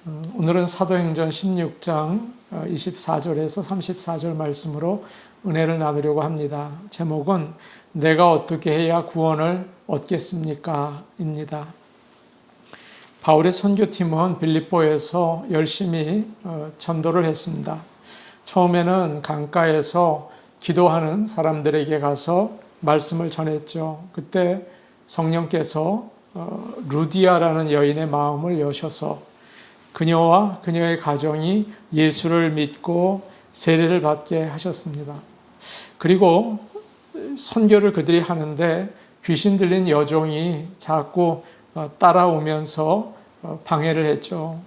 오늘은 사도행전 16장 24절에서 34절 말씀으로 은혜를 나누려고 합니다. 제목은 내가 어떻게 해야 구원을 얻겠습니까? 입니다. 바울의 선교팀은 빌립보에서 열심히 전도를 했습니다. 처음에는 강가에서 기도하는 사람들에게 가서 말씀을 전했죠. 그때 성령께서 루디아라는 여인의 마음을 여셔서 그녀와 그녀의 가정이 예수를 믿고 세례를 받게 하셨습니다. 그리고 선교를 그들이 하는데 귀신 들린 여종이 자꾸 따라오면서 방해를 했죠.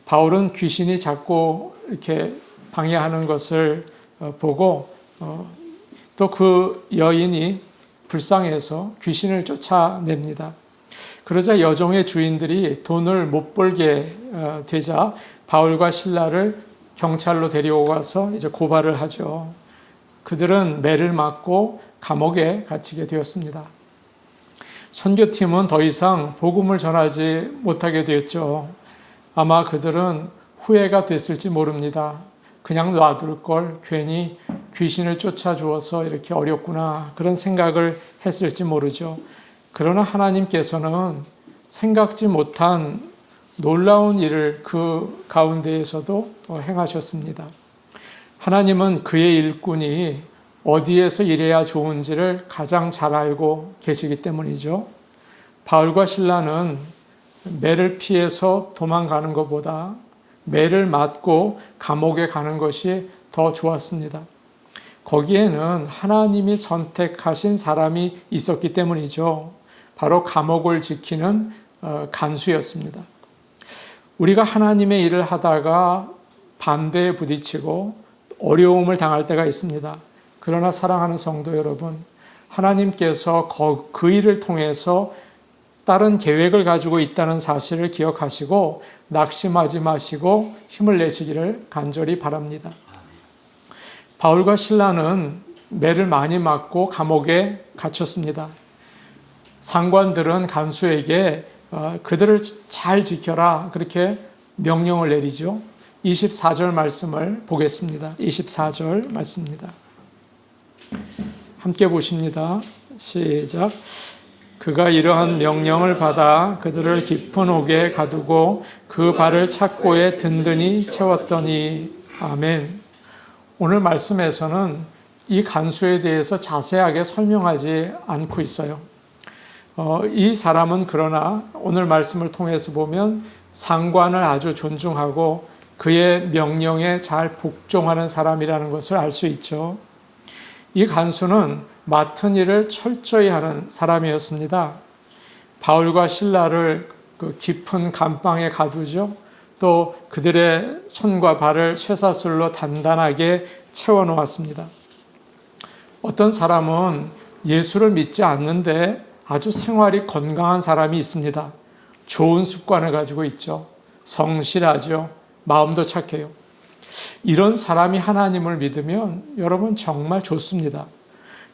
바울은 귀신이 자꾸 이렇게 방해하는 것을 보고 또 그 여인이 불쌍해서 귀신을 쫓아냅니다. 그러자 여종의 주인들이 돈을 못 벌게 되자 바울과 실라를 경찰로 데려가서 이제 고발을 하죠. 그들은 매를 맞고 감옥에 갇히게 되었습니다. 선교팀은 더 이상 복음을 전하지 못하게 되었죠. 아마 그들은 후회가 됐을지 모릅니다. 그냥 놔둘 걸 괜히 귀신을 쫓아주어서 이렇게 어렵구나 그런 생각을 했을지 모르죠. 그러나 하나님께서는 생각지 못한 놀라운 일을 그 가운데에서도 행하셨습니다. 하나님은 그의 일꾼이 어디에서 일해야 좋은지를 가장 잘 알고 계시기 때문이죠. 바울과 실라는 매를 피해서 도망가는 것보다 매를 맞고 감옥에 가는 것이 더 좋았습니다. 거기에는 하나님이 선택하신 사람이 있었기 때문이죠. 바로 감옥을 지키는 간수였습니다. 우리가 하나님의 일을 하다가 반대에 부딪히고 어려움을 당할 때가 있습니다. 그러나 사랑하는 성도 여러분, 하나님께서 그 일을 통해서 다른 계획을 가지고 있다는 사실을 기억하시고 낙심하지 마시고 힘을 내시기를 간절히 바랍니다. 바울과 실라는 매를 많이 맞고 감옥에 갇혔습니다. 상관들은 간수에게 그들을 잘 지켜라 그렇게 명령을 내리죠. 24절 말씀을 보겠습니다. 24절 말씀입니다. 함께 보십니다. 시작. 그가 이러한 명령을 받아 그들을 깊은 옥에 가두고 그 발을 착고에 든든히 채웠더니 아멘. 오늘 말씀에서는 이 간수에 대해서 자세하게 설명하지 않고 있어요. 이 사람은 그러나 오늘 말씀을 통해서 보면 상관을 아주 존중하고 그의 명령에 잘 복종하는 사람이라는 것을 알 수 있죠. 이 간수는 맡은 일을 철저히 하는 사람이었습니다. 바울과 실라를 그 깊은 감방에 가두죠. 또 그들의 손과 발을 쇠사슬로 단단하게 채워놓았습니다. 어떤 사람은 예수를 믿지 않는데 아주 생활이 건강한 사람이 있습니다. 좋은 습관을 가지고 있죠. 성실하죠. 마음도 착해요. 이런 사람이 하나님을 믿으면 여러분 정말 좋습니다.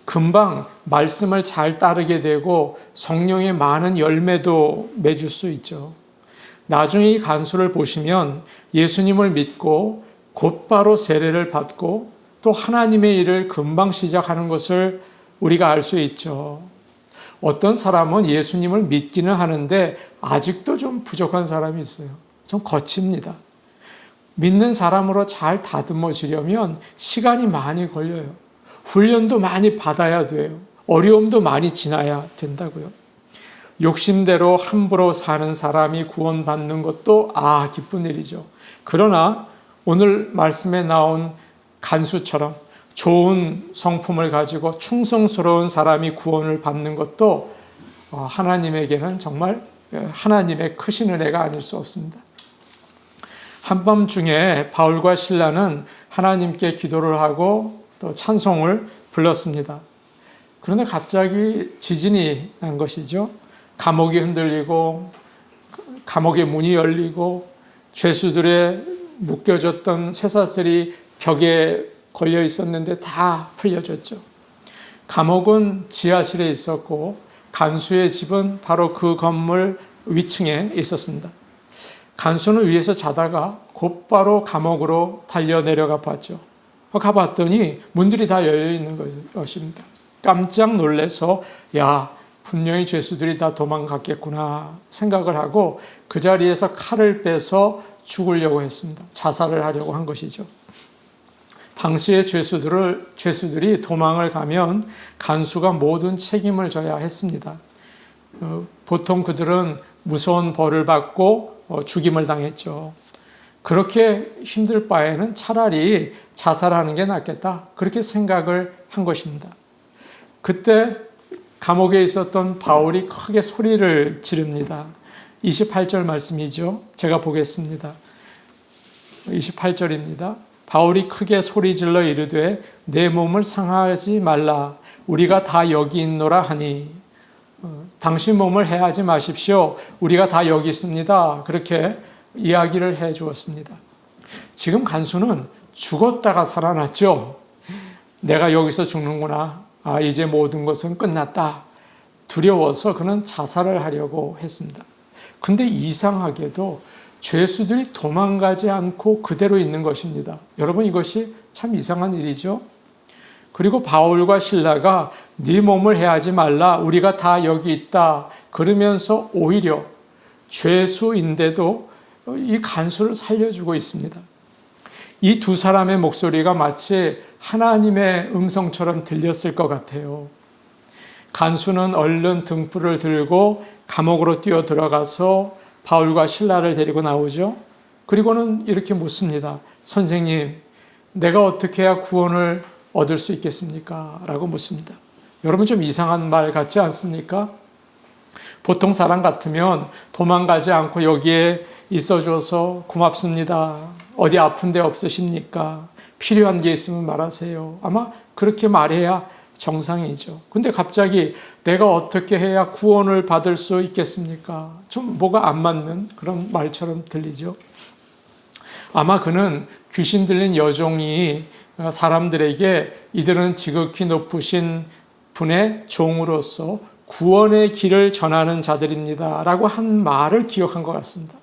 금방 말씀을 잘 따르게 되고 성령의 많은 열매도 맺을 수 있죠. 나중에 이 간수를 보시면 예수님을 믿고 곧바로 세례를 받고 또 하나님의 일을 금방 시작하는 것을 우리가 알 수 있죠. 어떤 사람은 예수님을 믿기는 하는데 아직도 좀 부족한 사람이 있어요. 좀 거칩니다. 믿는 사람으로 잘 다듬어지려면 시간이 많이 걸려요. 훈련도 많이 받아야 돼요. 어려움도 많이 지나야 된다고요. 욕심대로 함부로 사는 사람이 구원받는 것도 기쁜 일이죠. 그러나 오늘 말씀에 나온 간수처럼 좋은 성품을 가지고 충성스러운 사람이 구원을 받는 것도 하나님에게는 정말 하나님의 크신 은혜가 아닐 수 없습니다. 한밤중에 바울과 실라는 하나님께 기도를 하고 또 찬송을 불렀습니다. 그런데 갑자기 지진이 난 것이죠. 감옥이 흔들리고 감옥의 문이 열리고 죄수들의 묶여졌던 쇠사슬이 벽에 걸려 있었는데 다 풀려졌죠. 감옥은 지하실에 있었고 간수의 집은 바로 그 건물 위층에 있었습니다. 간수는 위에서 자다가 곧바로 감옥으로 달려 내려가 봤죠. 가봤더니 문들이 다 열려 있는 것입니다. 깜짝 놀라서 야, 분명히 죄수들이 다 도망갔겠구나 생각을 하고 그 자리에서 칼을 빼서 죽으려고 했습니다. 자살을 하려고 한 것이죠. 당시의 죄수들이 도망을 가면 간수가 모든 책임을 져야 했습니다. 보통 그들은 무서운 벌을 받고 죽임을 당했죠. 그렇게 힘들 바에는 차라리 자살하는 게 낫겠다. 그렇게 생각을 한 것입니다. 그때 감옥에 있었던 바울이 크게 소리를 지릅니다. 28절 말씀이죠. 제가 보겠습니다. 28절입니다. 바울이 크게 소리질러 이르되 내 몸을 상하지 말라. 우리가 다 여기 있노라 하니 당신 몸을 해하지 마십시오. 우리가 다 여기 있습니다. 그렇게 이야기를 해 주었습니다. 지금 간수는 죽었다가 살아났죠. 내가 여기서 죽는구나. 이제 모든 것은 끝났다. 두려워서 그는 자살을 하려고 했습니다. 근데 이상하게도 죄수들이 도망가지 않고 그대로 있는 것입니다. 여러분, 이것이 참 이상한 일이죠. 그리고 바울과 실라가 네 몸을 해하지 말라. 우리가 다 여기 있다. 그러면서 오히려 죄수인데도 이 간수를 살려주고 있습니다. 이 두 사람의 목소리가 마치 하나님의 음성처럼 들렸을 것 같아요. 간수는 얼른 등불을 들고 감옥으로 뛰어 들어가서 바울과 실라를 데리고 나오죠. 그리고는 이렇게 묻습니다. 선생님, 내가 어떻게 해야 구원을 얻을 수 있겠습니까? 라고 묻습니다. 여러분, 좀 이상한 말 같지 않습니까? 보통 사람 같으면 도망가지 않고 여기에 있어줘서 고맙습니다. 어디 아픈 데 없으십니까? 필요한 게 있으면 말하세요. 아마 그렇게 말해야 정상이죠. 근데 갑자기 내가 어떻게 해야 구원을 받을 수 있겠습니까? 좀 뭐가 안 맞는 그런 말처럼 들리죠. 아마 그는 귀신 들린 여종이 사람들에게 이들은 지극히 높으신 분의 종으로서 구원의 길을 전하는 자들입니다. 라고 한 말을 기억한 것 같습니다.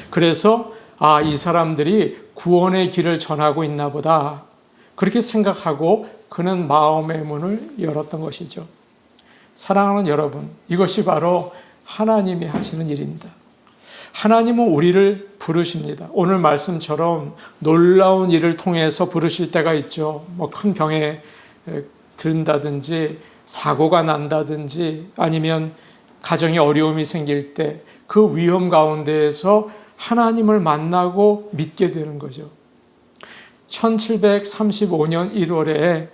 그래서 이 사람들이 구원의 길을 전하고 있나 보다. 그렇게 생각하고 그는 마음의 문을 열었던 것이죠. 사랑하는 여러분, 이것이 바로 하나님이 하시는 일입니다. 하나님은 우리를 부르십니다. 오늘 말씀처럼 놀라운 일을 통해서 부르실 때가 있죠. 큰 병에 든다든지 사고가 난다든지 아니면 가정에 어려움이 생길 때 그 위험 가운데에서 하나님을 만나고 믿게 되는 거죠. 1735년 1월에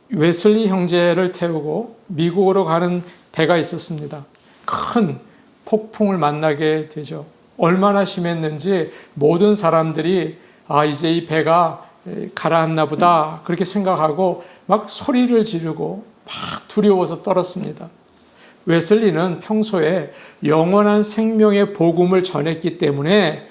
웨슬리 형제를 태우고 미국으로 가는 배가 있었습니다. 큰 폭풍을 만나게 되죠. 얼마나 심했는지 모든 사람들이 이제 이 배가 가라앉나 보다 그렇게 생각하고 막 소리를 지르고 막 두려워서 떨었습니다. 웨슬리는 평소에 영원한 생명의 복음을 전했기 때문에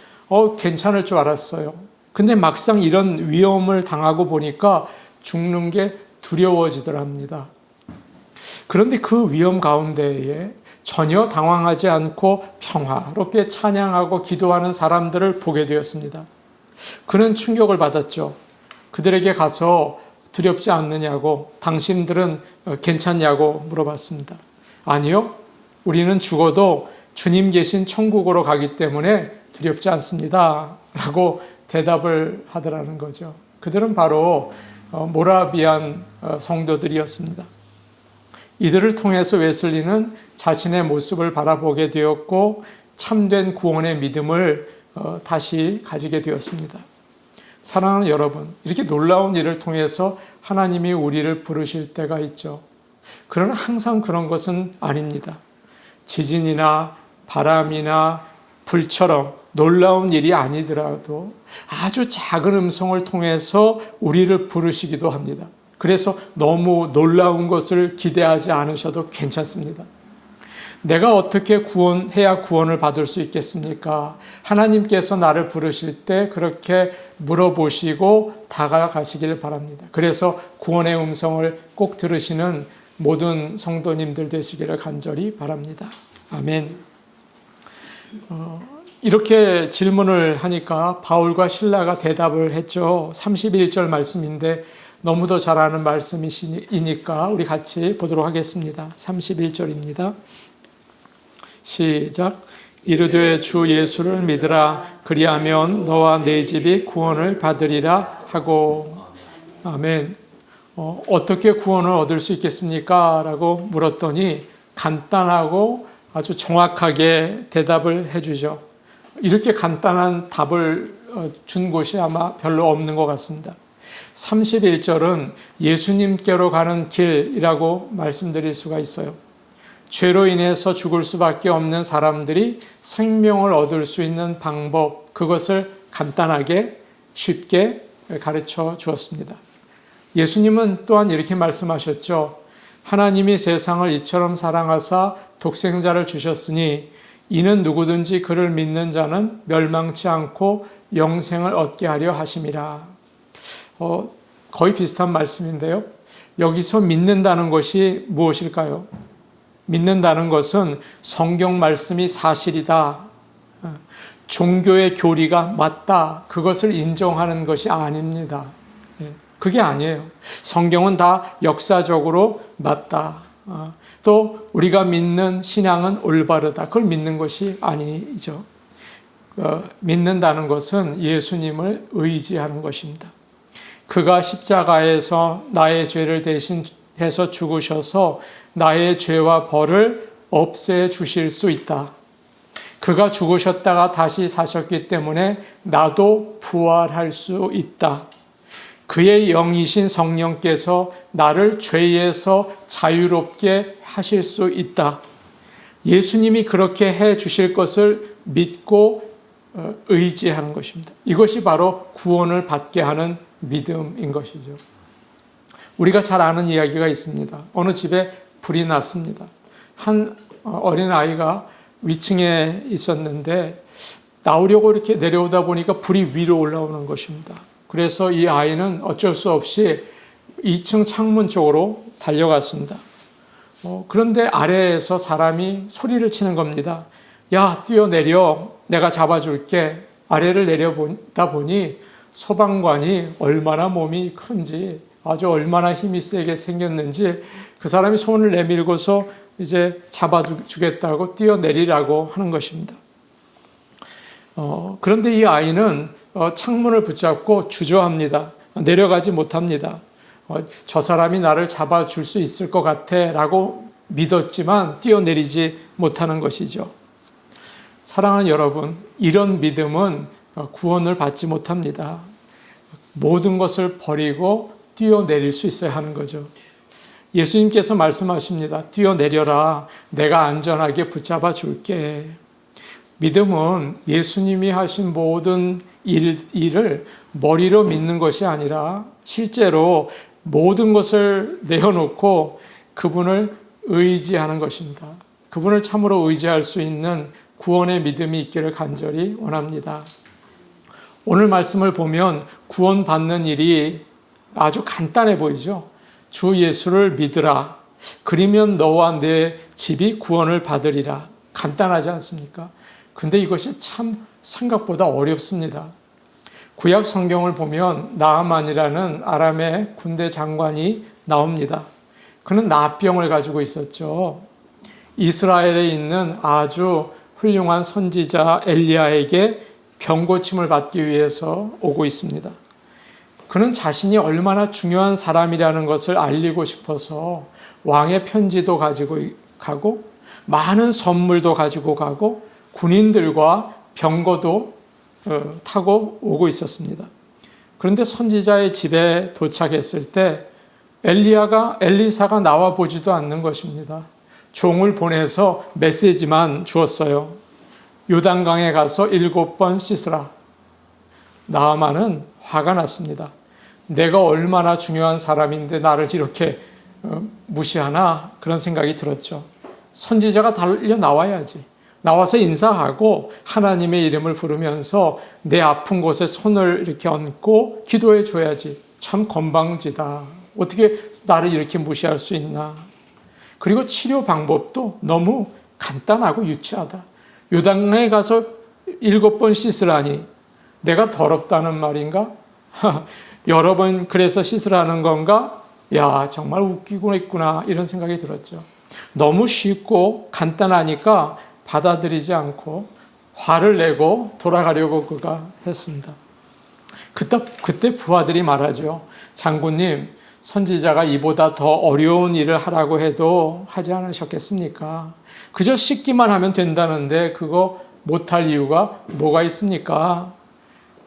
괜찮을 줄 알았어요. 근데 막상 이런 위험을 당하고 보니까 죽는 게 두려워지더랍니다. 그런데 그 위험 가운데에 전혀 당황하지 않고 평화롭게 찬양하고 기도하는 사람들을 보게 되었습니다. 그는 충격을 받았죠. 그들에게 가서 두렵지 않느냐고, 당신들은 괜찮냐고 물어봤습니다. 아니요, 우리는 죽어도 주님 계신 천국으로 가기 때문에 두렵지 않습니다. 라고 대답을 하더라는 거죠. 그들은 바로 모라비안 성도들이었습니다. 이들을 통해서 웨슬리는 자신의 모습을 바라보게 되었고 참된 구원의 믿음을 다시 가지게 되었습니다. 사랑하는 여러분, 이렇게 놀라운 일을 통해서 하나님이 우리를 부르실 때가 있죠. 그러나 항상 그런 것은 아닙니다. 지진이나 바람이나 불처럼 놀라운 일이 아니더라도 아주 작은 음성을 통해서 우리를 부르시기도 합니다. 그래서 너무 놀라운 것을 기대하지 않으셔도 괜찮습니다. 내가 어떻게 구원해야 구원을 받을 수 있겠습니까? 하나님께서 나를 부르실 때 그렇게 물어보시고 다가가시기를 바랍니다. 그래서 구원의 음성을 꼭 들으시는 모든 성도님들 되시기를 간절히 바랍니다. 아멘. 이렇게 질문을 하니까 바울과 실라가 대답을 했죠. 31절 말씀인데 너무도 잘 아는 말씀이니까 우리 같이 보도록 하겠습니다. 31절입니다. 시작. 이르되 주 예수를 믿으라. 그리하면 너와 네 집이 구원을 받으리라 하고. 아멘. 어떻게 구원을 얻을 수 있겠습니까? 라고 물었더니 간단하고 아주 정확하게 대답을 해주죠. 이렇게 간단한 답을 준 곳이 아마 별로 없는 것 같습니다. 31절은 예수님께로 가는 길이라고 말씀드릴 수가 있어요. 죄로 인해서 죽을 수밖에 없는 사람들이 생명을 얻을 수 있는 방법, 그것을 간단하게 쉽게 가르쳐 주었습니다. 예수님은 또한 이렇게 말씀하셨죠. 하나님이 세상을 이처럼 사랑하사 독생자를 주셨으니 이는 누구든지 그를 믿는 자는 멸망치 않고 영생을 얻게 하려 하심이라. 거의 비슷한 말씀인데요. 여기서 믿는다는 것이 무엇일까요? 믿는다는 것은 성경 말씀이 사실이다. 종교의 교리가 맞다. 그것을 인정하는 것이 아닙니다. 그게 아니에요. 성경은 다 역사적으로 맞다. 또 우리가 믿는 신앙은 올바르다. 그걸 믿는 것이 아니죠. 믿는다는 것은 예수님을 의지하는 것입니다. 그가 십자가에서 나의 죄를 대신해서 죽으셔서 나의 죄와 벌을 없애 주실 수 있다. 그가 죽으셨다가 다시 사셨기 때문에 나도 부활할 수 있다. 그의 영이신 성령께서 나를 죄에서 자유롭게 하실 수 있다. 예수님이 그렇게 해 주실 것을 믿고 의지하는 것입니다. 이것이 바로 구원을 받게 하는 믿음인 것이죠. 우리가 잘 아는 이야기가 있습니다. 어느 집에 불이 났습니다. 한 어린아이가 위층에 있었는데 나오려고 이렇게 내려오다 보니까 불이 위로 올라오는 것입니다. 그래서 이 아이는 어쩔 수 없이 2층 창문 쪽으로 달려갔습니다. 그런데 아래에서 사람이 소리를 치는 겁니다. 야, 뛰어내려. 내가 잡아줄게. 아래를 내려보다 보니 소방관이 얼마나 몸이 큰지, 아주 얼마나 힘이 세게 생겼는지 그 사람이 손을 내밀고서 이제 잡아주겠다고 뛰어내리라고 하는 것입니다. 그런데 이 아이는 창문을 붙잡고 주저합니다. 내려가지 못합니다. 저 사람이 나를 잡아줄 수 있을 것 같아 라고 믿었지만 뛰어내리지 못하는 것이죠. 사랑하는 여러분, 이런 믿음은 구원을 받지 못합니다. 모든 것을 버리고 뛰어내릴 수 있어야 하는 거죠. 예수님께서 말씀하십니다. 뛰어내려라. 내가 안전하게 붙잡아 줄게. 믿음은 예수님이 하신 모든 일을 머리로 믿는 것이 아니라 실제로 모든 것을 내어놓고 그분을 의지하는 것입니다. 그분을 참으로 의지할 수 있는 구원의 믿음이 있기를 간절히 원합니다. 오늘 말씀을 보면 구원받는 일이 아주 간단해 보이죠. 주 예수를 믿으라. 그러면 너와 내 집이 구원을 받으리라. 간단하지 않습니까? 근데 이것이 참 생각보다 어렵습니다. 구약 성경을 보면 나아만이라는 아람의 군대 장관이 나옵니다. 그는 나병을 가지고 있었죠. 이스라엘에 있는 아주 훌륭한 선지자 엘리야에게 병고침을 받기 위해서 오고 있습니다. 그는 자신이 얼마나 중요한 사람이라는 것을 알리고 싶어서 왕의 편지도 가지고 가고 많은 선물도 가지고 가고 군인들과 병거도 타고 오고 있었습니다. 그런데 선지자의 집에 도착했을 때 엘리사가 나와 보지도 않는 것입니다. 종을 보내서 메시지만 주었어요. 요단강에 가서 7번 씻으라. 나아만은 화가 났습니다. 내가 얼마나 중요한 사람인데 나를 이렇게 무시하나 그런 생각이 들었죠. 선지자가 달려 나와야지. 나와서 인사하고 하나님의 이름을 부르면서 내 아픈 곳에 손을 이렇게 얹고 기도해 줘야지. 참 건방지다. 어떻게 나를 이렇게 무시할 수 있나. 그리고 치료 방법도 너무 간단하고 유치하다. 요단강에 가서 7번 씻으라니 내가 더럽다는 말인가? 여러 번 그래서 씻으라는 건가? 야, 정말 웃기고 있구나 이런 생각이 들었죠. 너무 쉽고 간단하니까 받아들이지 않고 화를 내고 돌아가려고 그가 했습니다. 그때 부하들이 말하죠. 장군님, 선지자가 이보다 더 어려운 일을 하라고 해도 하지 않으셨겠습니까? 그저 씻기만 하면 된다는데 그거 못할 이유가 뭐가 있습니까?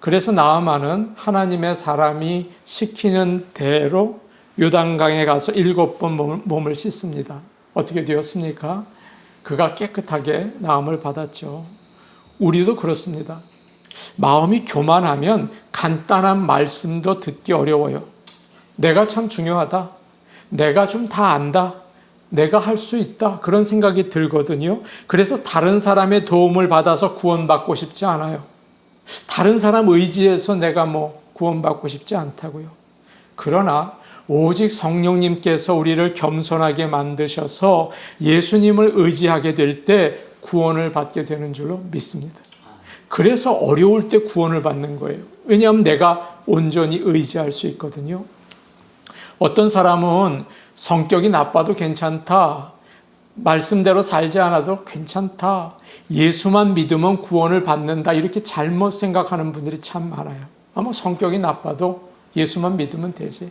그래서 나아만은 하나님의 사람이 시키는 대로 요단강에 가서 7번 몸을 씻습니다. 어떻게 되었습니까? 그가 깨끗하게 나음을 받았죠. 우리도 그렇습니다. 마음이 교만하면 간단한 말씀도 듣기 어려워요. 내가 참 중요하다. 내가 좀 다 안다. 내가 할 수 있다. 그런 생각이 들거든요. 그래서 다른 사람의 도움을 받아서 구원받고 싶지 않아요. 다른 사람 의지해서 내가 구원받고 싶지 않다고요. 그러나 오직 성령님께서 우리를 겸손하게 만드셔서 예수님을 의지하게 될 때 구원을 받게 되는 줄로 믿습니다. 그래서 어려울 때 구원을 받는 거예요. 왜냐하면 내가 온전히 의지할 수 있거든요. 어떤 사람은 성격이 나빠도 괜찮다. 말씀대로 살지 않아도 괜찮다. 예수만 믿으면 구원을 받는다. 이렇게 잘못 생각하는 분들이 참 많아요. 아마 성격이 나빠도 예수만 믿으면 되지.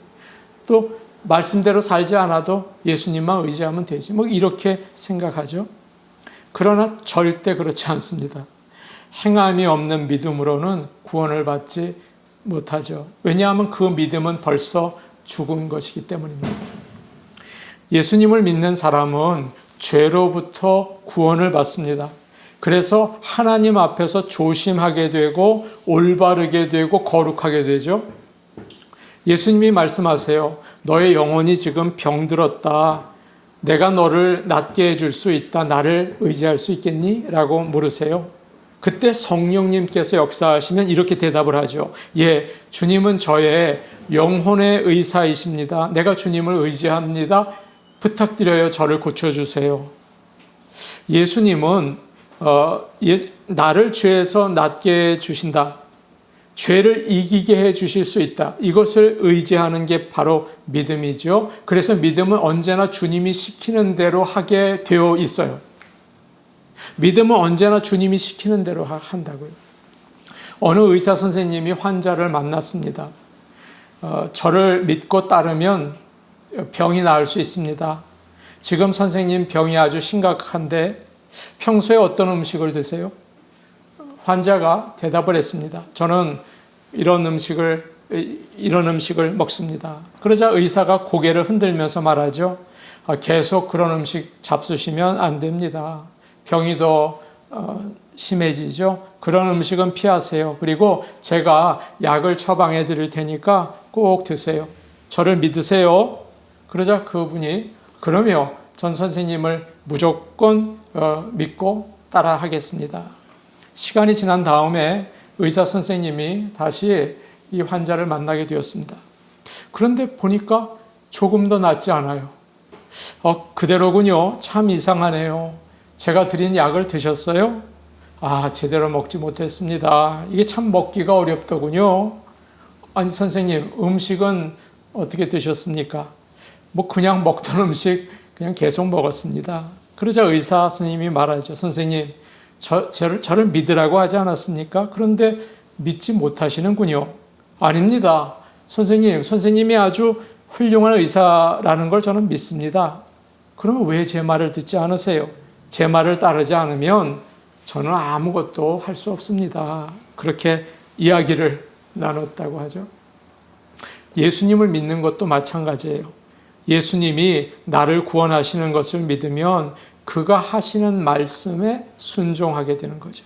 또 말씀대로 살지 않아도 예수님만 의지하면 되지. 이렇게 생각하죠. 그러나 절대 그렇지 않습니다. 행함이 없는 믿음으로는 구원을 받지 못하죠. 왜냐하면 그 믿음은 벌써 죽은 것이기 때문입니다. 예수님을 믿는 사람은 죄로부터 구원을 받습니다. 그래서 하나님 앞에서 조심하게 되고 올바르게 되고 거룩하게 되죠. 예수님이 말씀하세요. 너의 영혼이 지금 병들었다. 내가 너를 낫게 해줄 수 있다. 나를 의지할 수 있겠니? 라고 물으세요. 그때 성령님께서 역사하시면 이렇게 대답을 하죠. 예, 주님은 저의 영혼의 의사이십니다. 내가 주님을 의지합니다. 부탁드려요. 저를 고쳐주세요. 예수님은 나를 죄에서 낫게 해주신다. 죄를 이기게 해주실 수 있다. 이것을 의지하는 게 바로 믿음이죠. 그래서 믿음은 언제나 주님이 시키는 대로 하게 되어 있어요. 믿음은 언제나 주님이 시키는 대로 한다고요. 어느 의사 선생님이 환자를 만났습니다. 저를 믿고 따르면 병이 나을 수 있습니다. 지금 선생님 병이 아주 심각한데 평소에 어떤 음식을 드세요? 환자가 대답을 했습니다. 저는 이런 음식을 먹습니다. 그러자 의사가 고개를 흔들면서 말하죠. 계속 그런 음식 잡수시면 안 됩니다. 병이 더 심해지죠. 그런 음식은 피하세요. 그리고 제가 약을 처방해 드릴 테니까 꼭 드세요. 저를 믿으세요. 그러자 그분이 그러면 전 선생님을 무조건 믿고 따라 하겠습니다. 시간이 지난 다음에 의사 선생님이 다시 이 환자를 만나게 되었습니다. 그런데 보니까 조금 더 낫지 않아요. 그대로군요. 참 이상하네요. 제가 드린 약을 드셨어요? 제대로 먹지 못했습니다. 이게 참 먹기가 어렵더군요. 아니 선생님, 음식은 어떻게 드셨습니까? 그냥 먹던 음식 그냥 계속 먹었습니다. 그러자 의사 선생님이 말하죠. 선생님, 저를 믿으라고 하지 않았습니까? 그런데 믿지 못하시는군요. 아닙니다. 선생님이 아주 훌륭한 의사라는 걸 저는 믿습니다. 그러면 왜 제 말을 듣지 않으세요? 제 말을 따르지 않으면 저는 아무것도 할 수 없습니다. 그렇게 이야기를 나눴다고 하죠. 예수님을 믿는 것도 마찬가지예요. 예수님이 나를 구원하시는 것을 믿으면 그가 하시는 말씀에 순종하게 되는 거죠.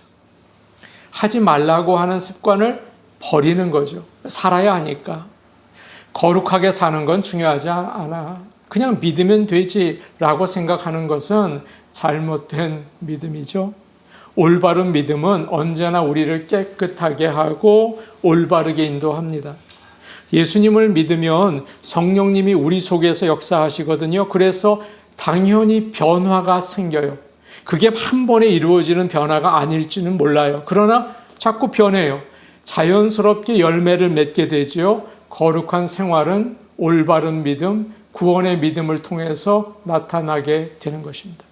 하지 말라고 하는 습관을 버리는 거죠. 살아야 하니까. 거룩하게 사는 건 중요하지 않아. 그냥 믿으면 되지라고 생각하는 것은 잘못된 믿음이죠. 올바른 믿음은 언제나 우리를 깨끗하게 하고 올바르게 인도합니다. 예수님을 믿으면 성령님이 우리 속에서 역사하시거든요. 그래서 당연히 변화가 생겨요. 그게 한 번에 이루어지는 변화가 아닐지는 몰라요. 그러나 자꾸 변해요. 자연스럽게 열매를 맺게 되지요. 거룩한 생활은 올바른 믿음, 구원의 믿음을 통해서 나타나게 되는 것입니다.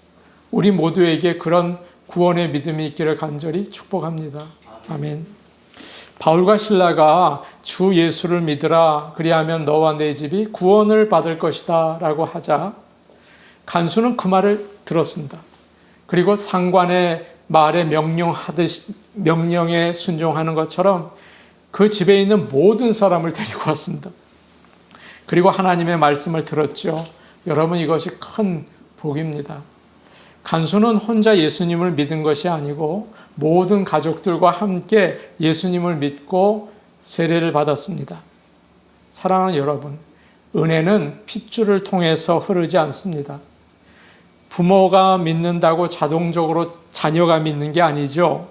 우리 모두에게 그런 구원의 믿음이 있기를 간절히 축복합니다. 아멘. 바울과 실라가 주 예수를 믿으라, 그리하면 너와 내 집이 구원을 받을 것이다 라고 하자 간수는 그 말을 들었습니다. 그리고 상관의 말에 명령에 순종하는 것처럼 그 집에 있는 모든 사람을 데리고 왔습니다. 그리고 하나님의 말씀을 들었죠. 여러분, 이것이 큰 복입니다. 간수는 혼자 예수님을 믿은 것이 아니고 모든 가족들과 함께 예수님을 믿고 세례를 받았습니다. 사랑하는 여러분, 은혜는 핏줄을 통해서 흐르지 않습니다. 부모가 믿는다고 자동적으로 자녀가 믿는 게 아니죠.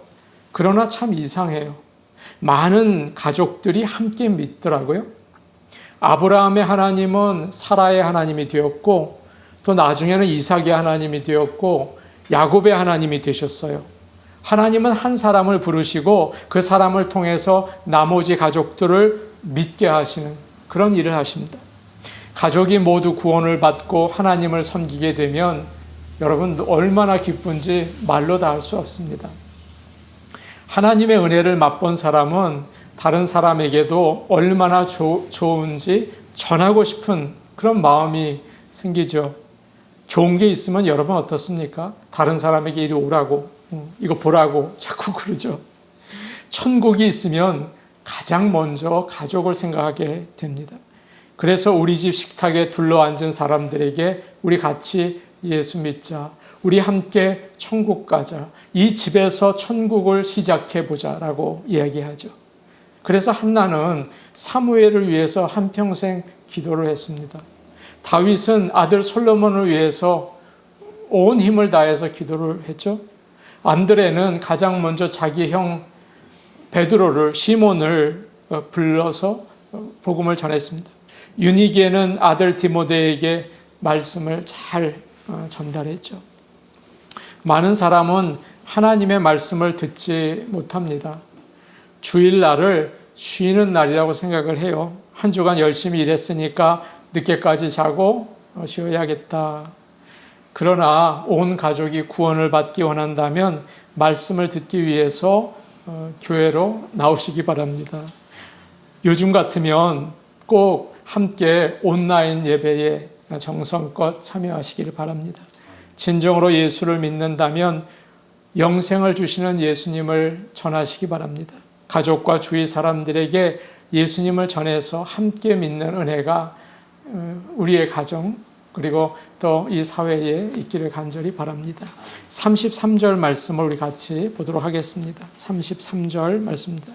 그러나 참 이상해요. 많은 가족들이 함께 믿더라고요. 아브라함의 하나님은 사라의 하나님이 되었고, 또 나중에는 이삭의 하나님이 되었고, 야곱의 하나님이 되셨어요. 하나님은 한 사람을 부르시고 그 사람을 통해서 나머지 가족들을 믿게 하시는 그런 일을 하십니다. 가족이 모두 구원을 받고 하나님을 섬기게 되면 여러분 얼마나 기쁜지 말로 다 할 수 없습니다. 하나님의 은혜를 맛본 사람은 다른 사람에게도 얼마나 좋은지 전하고 싶은 그런 마음이 생기죠. 좋은 게 있으면 여러분 어떻습니까? 다른 사람에게 이리 오라고, 이거 보라고 자꾸 그러죠. 천국이 있으면 가장 먼저 가족을 생각하게 됩니다. 그래서 우리 집 식탁에 둘러앉은 사람들에게 우리 같이 예수 믿자, 우리 함께 천국 가자, 이 집에서 천국을 시작해 보자라고 이야기하죠. 그래서 한나는 사무엘을 위해서 한평생 기도를 했습니다. 다윗은 아들 솔로몬을 위해서 온 힘을 다해서 기도를 했죠. 안드레는 가장 먼저 자기 형 베드로를, 시몬을 불러서 복음을 전했습니다. 유니게는 아들 디모데에게 말씀을 잘 전달했죠. 많은 사람은 하나님의 말씀을 듣지 못합니다. 주일날을 쉬는 날이라고 생각을 해요. 한 주간 열심히 일했으니까 늦게까지 자고 쉬어야겠다. 그러나 온 가족이 구원을 받기 원한다면 말씀을 듣기 위해서 교회로 나오시기 바랍니다. 요즘 같으면 꼭 함께 온라인 예배에 정성껏 참여하시기를 바랍니다. 진정으로 예수를 믿는다면 영생을 주시는 예수님을 전하시기 바랍니다. 가족과 주위 사람들에게 예수님을 전해서 함께 믿는 은혜가 우리의 가정 그리고 또 이 사회에 있기를 간절히 바랍니다. 33절 말씀을 우리 같이 보도록 하겠습니다. 33절 말씀입니다.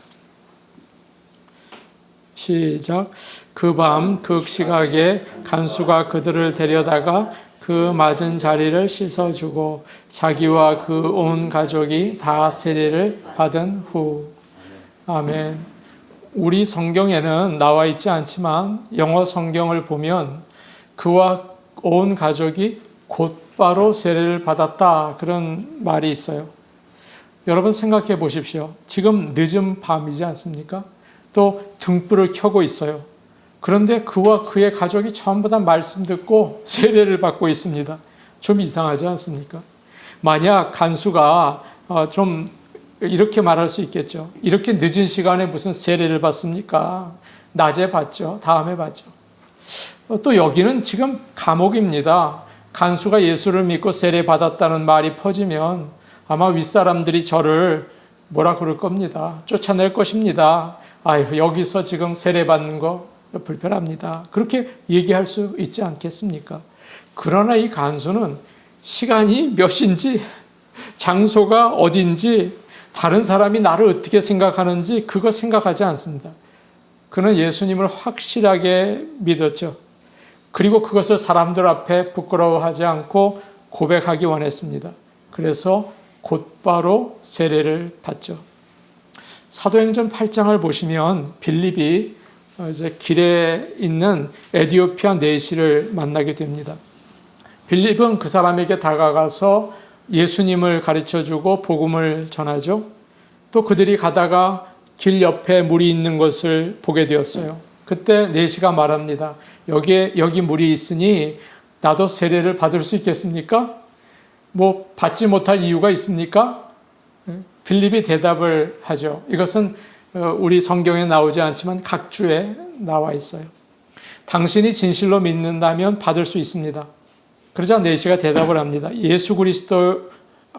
시작. 그 밤 극시각에 간수가 그들을 데려다가 그 맞은 자리를 씻어주고 자기와 그 온 가족이 다 세례를 받은 후. 아멘. 우리 성경에는 나와 있지 않지만 영어 성경을 보면 그와 온 가족이 곧바로 세례를 받았다, 그런 말이 있어요. 여러분 생각해 보십시오. 지금 늦은 밤이지 않습니까? 또 등불을 켜고 있어요. 그런데 그와 그의 가족이 전부 다 말씀 듣고 세례를 받고 있습니다. 좀 이상하지 않습니까? 만약 간수가 좀 이렇게 말할 수 있겠죠. 이렇게 늦은 시간에 무슨 세례를 받습니까? 낮에 받죠. 다음에 받죠. 또 여기는 지금 감옥입니다. 간수가 예수를 믿고 세례 받았다는 말이 퍼지면 아마 윗사람들이 저를 뭐라 그럴 겁니다. 쫓아낼 것입니다. 아유, 여기서 지금 세례 받는 거 불편합니다. 그렇게 얘기할 수 있지 않겠습니까? 그러나 이 간수는 시간이 몇인지, 장소가 어딘지, 다른 사람이 나를 어떻게 생각하는지 그거 생각하지 않습니다. 그는 예수님을 확실하게 믿었죠. 그리고 그것을 사람들 앞에 부끄러워하지 않고 고백하기 원했습니다. 그래서 곧바로 세례를 받죠. 사도행전 8장을 보시면 빌립이 이제 길에 있는 에디오피아 내시를 만나게 됩니다. 빌립은 그 사람에게 다가가서 예수님을 가르쳐주고 복음을 전하죠. 또 그들이 가다가 길 옆에 물이 있는 것을 보게 되었어요. 그때 내시가 말합니다. 여기 물이 있으니 나도 세례를 받을 수 있겠습니까? 뭐 받지 못할 이유가 있습니까? 빌립이 대답을 하죠. 이것은 우리 성경에 나오지 않지만 각주에 나와 있어요. 당신이 진실로 믿는다면 받을 수 있습니다. 그러자 내시가 대답을 합니다. 예수 그리스도가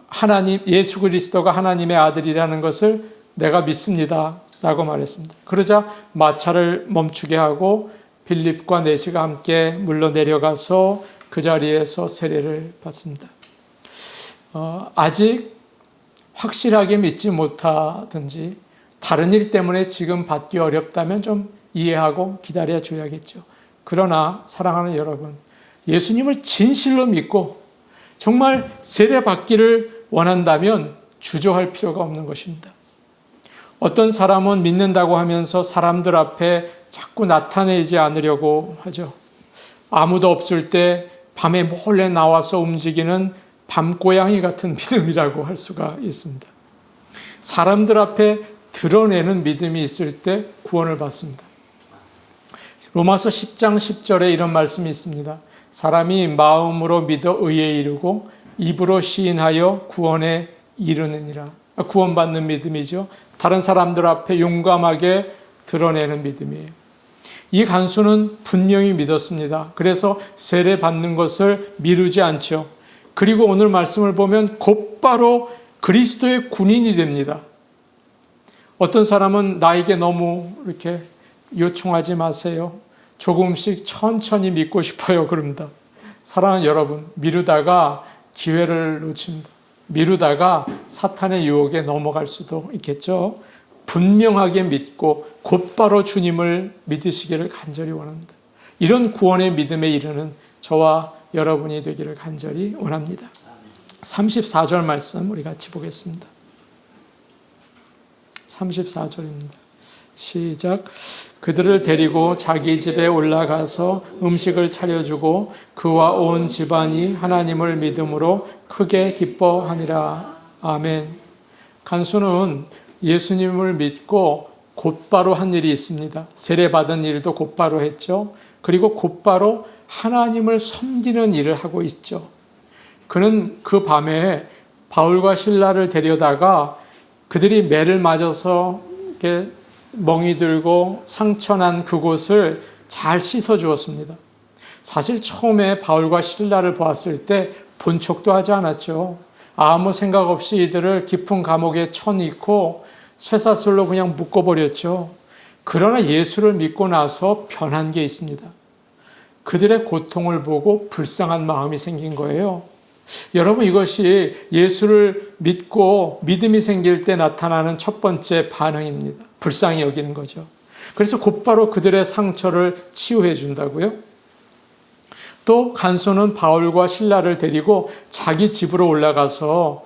하나님의 아들이라는 것을 내가 믿습니다. 라고 말했습니다. 그러자 마차를 멈추게 하고 빌립과 내시가 함께 물러 내려가서 그 자리에서 세례를 받습니다. 아직 확실하게 믿지 못하든지 다른 일 때문에 지금 받기 어렵다면 좀 이해하고 기다려 줘야겠죠. 그러나 사랑하는 여러분, 예수님을 진실로 믿고 정말 세례 받기를 원한다면 주저할 필요가 없는 것입니다. 어떤 사람은 믿는다고 하면서 사람들 앞에 자꾸 나타내지 않으려고 하죠. 아무도 없을 때 밤에 몰래 나와서 움직이는 밤고양이 같은 믿음이라고 할 수가 있습니다. 사람들 앞에 드러내는 믿음이 있을 때 구원을 받습니다. 로마서 10장 10절에 이런 말씀이 있습니다. 사람이 마음으로 믿어 의에 이르고 입으로 시인하여 구원에 이르느니라. 구원받는 믿음이죠. 다른 사람들 앞에 용감하게 드러내는 믿음이에요. 이 간수는 분명히 믿었습니다. 그래서 세례 받는 것을 미루지 않죠. 그리고 오늘 말씀을 보면 곧바로 그리스도의 군인이 됩니다. 어떤 사람은 나에게 너무 이렇게 요청하지 마세요. 조금씩 천천히 믿고 싶어요. 그럽니다. 사랑하는 여러분, 미루다가 기회를 놓칩니다. 미루다가 사탄의 유혹에 넘어갈 수도 있겠죠. 분명하게 믿고 곧바로 주님을 믿으시기를 간절히 원합니다. 이런 구원의 믿음에 이르는 저와 여러분이 되기를 간절히 원합니다. 34절 말씀 우리 같이 보겠습니다. 34절입니다. 시작. 그들을 데리고 자기 집에 올라가서 음식을 차려주고 그와 온 집안이 하나님을 믿음으로 크게 기뻐하니라. 아멘. 간수는 예수님을 믿고 곧바로 한 일이 있습니다. 세례받은 일도 곧바로 했죠. 그리고 곧바로 하나님을 섬기는 일을 하고 있죠. 그는 그 밤에 바울과 실라를 데려다가 그들이 매를 맞아서 이렇게 멍이 들고 상처난 그곳을 잘 씻어 주었습니다. 사실 처음에 바울과 실라를 보았을 때 본 척도 하지 않았죠. 아무 생각 없이 이들을 깊은 감옥에 쳐넣고 쇠사슬로 그냥 묶어버렸죠. 그러나 예수를 믿고 나서 변한 게 있습니다. 그들의 고통을 보고 불쌍한 마음이 생긴 거예요. 여러분, 이것이 예수를 믿고 믿음이 생길 때 나타나는 첫 번째 반응입니다. 불쌍히 여기는 거죠. 그래서 곧바로 그들의 상처를 치유해 준다고요. 또 간수는 바울과 실라를 데리고 자기 집으로 올라가서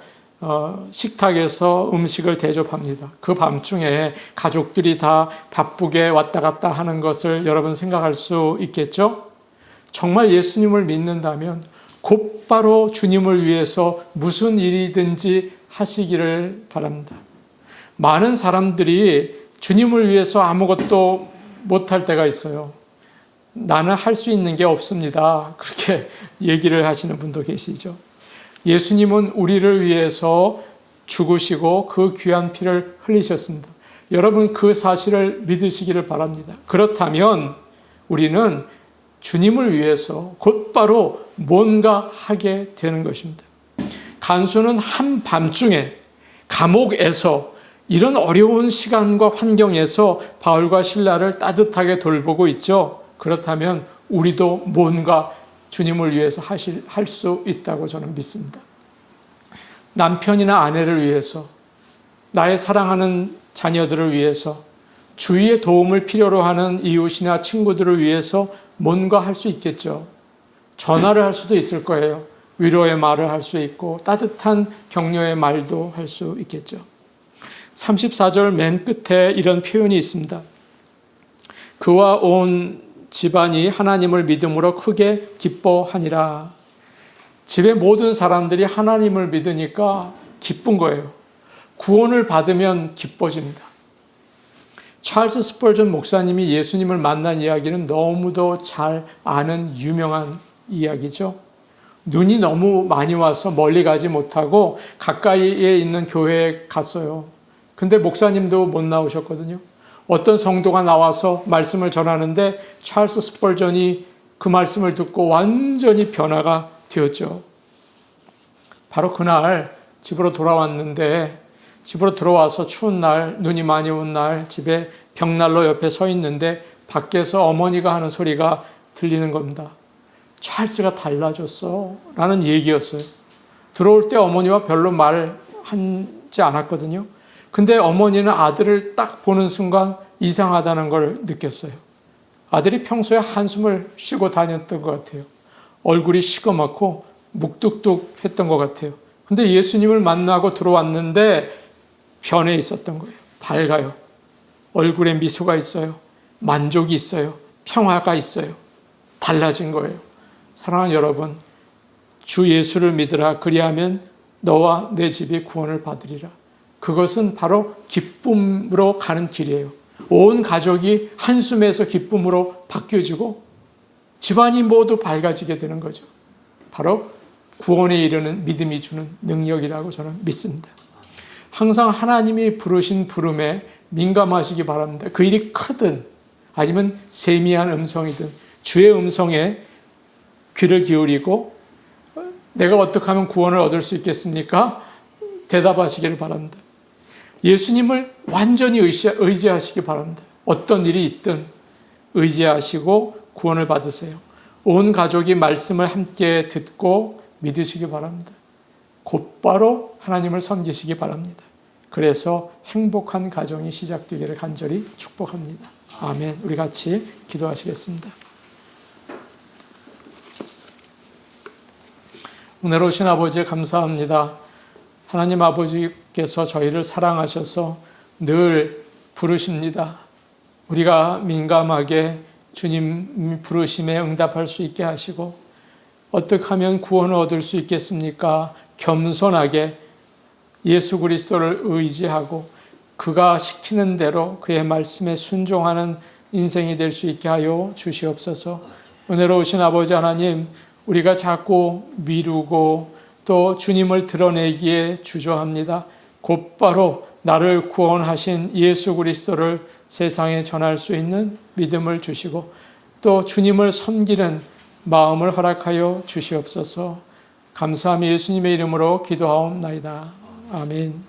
식탁에서 음식을 대접합니다. 그 밤중에 가족들이 다 바쁘게 왔다 갔다 하는 것을 여러분 생각할 수 있겠죠? 정말 예수님을 믿는다면 곧바로 주님을 위해서 무슨 일이든지 하시기를 바랍니다. 많은 사람들이 주님을 위해서 아무것도 못할 때가 있어요. 나는 할 수 있는 게 없습니다. 그렇게 얘기를 하시는 분도 계시죠. 예수님은 우리를 위해서 죽으시고 그 귀한 피를 흘리셨습니다. 여러분, 그 사실을 믿으시기를 바랍니다. 그렇다면 우리는 주님을 위해서 곧바로 뭔가 하게 되는 것입니다. 간수는 한밤중에 감옥에서 이런 어려운 시간과 환경에서 바울과 실라를 따뜻하게 돌보고 있죠. 그렇다면 우리도 뭔가 주님을 위해서 할 수 있다고 저는 믿습니다. 남편이나 아내를 위해서, 나의 사랑하는 자녀들을 위해서, 주위의 도움을 필요로 하는 이웃이나 친구들을 위해서 뭔가 할 수 있겠죠. 전화를 할 수도 있을 거예요. 위로의 말을 할 수 있고 따뜻한 격려의 말도 할 수 있겠죠. 34절 맨 끝에 이런 표현이 있습니다. 그와 온 집안이 하나님을 믿음으로 크게 기뻐하니라. 집의 모든 사람들이 하나님을 믿으니까 기쁜 거예요. 구원을 받으면 기뻐집니다. 찰스 스펄전 목사님이 예수님을 만난 이야기는 너무도 잘 아는 유명한 이야기죠. 눈이 너무 많이 와서 멀리 가지 못하고 가까이에 있는 교회에 갔어요. 근데 목사님도 못 나오셨거든요. 어떤 성도가 나와서 말씀을 전하는데 찰스 스펄전이 그 말씀을 듣고 완전히 변화가 되었죠. 바로 그날 집으로 돌아왔는데, 집으로 들어와서 추운 날, 눈이 많이 온 날, 집에 벽난로 옆에 서 있는데 밖에서 어머니가 하는 소리가 들리는 겁니다. 찰스가 달라졌어 라는 얘기였어요. 들어올 때 어머니와 별로 말하지 않았거든요. 근데 어머니는 아들을 딱 보는 순간 이상하다는 걸 느꼈어요. 아들이 평소에 한숨을 쉬고 다녔던 것 같아요. 얼굴이 시커멓고 묵뚝뚝했던 것 같아요. 근데 예수님을 만나고 들어왔는데 변해 있었던 거예요. 밝아요. 얼굴에 미소가 있어요. 만족이 있어요. 평화가 있어요. 달라진 거예요. 사랑하는 여러분, 주 예수를 믿으라. 그리하면 너와 내 집이 구원을 받으리라. 그것은 바로 기쁨으로 가는 길이에요. 온 가족이 한숨에서 기쁨으로 바뀌어지고 집안이 모두 밝아지게 되는 거죠. 바로 구원에 이르는 믿음이 주는 능력이라고 저는 믿습니다. 항상 하나님이 부르신 부름에 민감하시기 바랍니다. 그 일이 크든 아니면 세미한 음성이든 주의 음성에 귀를 기울이고 내가 어떻게 하면 구원을 얻을 수 있겠습니까? 대답하시기를 바랍니다. 예수님을 완전히 의지하시기 바랍니다. 어떤 일이 있든 의지하시고 구원을 받으세요. 온 가족이 말씀을 함께 듣고 믿으시기 바랍니다. 곧바로 하나님을 섬기시기 바랍니다. 그래서 행복한 가정이 시작되기를 간절히 축복합니다. 아멘. 우리 같이 기도하시겠습니다. 은혜로우신 아버지 감사합니다. 하나님 아버지께서 저희를 사랑하셔서 늘 부르십니다. 우리가 민감하게 주님 부르심에 응답할 수 있게 하시고 어떻게 하면 구원을 얻을 수 있겠습니까? 겸손하게 예수 그리스도를 의지하고 그가 시키는 대로 그의 말씀에 순종하는 인생이 될 수 있게 하여 주시옵소서. 은혜로우신 아버지 하나님, 우리가 자꾸 미루고 또 주님을 드러내기에 주저합니다. 곧바로 나를 구원하신 예수 그리스도를 세상에 전할 수 있는 믿음을 주시고 또 주님을 섬기는 마음을 허락하여 주시옵소서. 감사하며 예수님의 이름으로 기도하옵나이다. 아멘.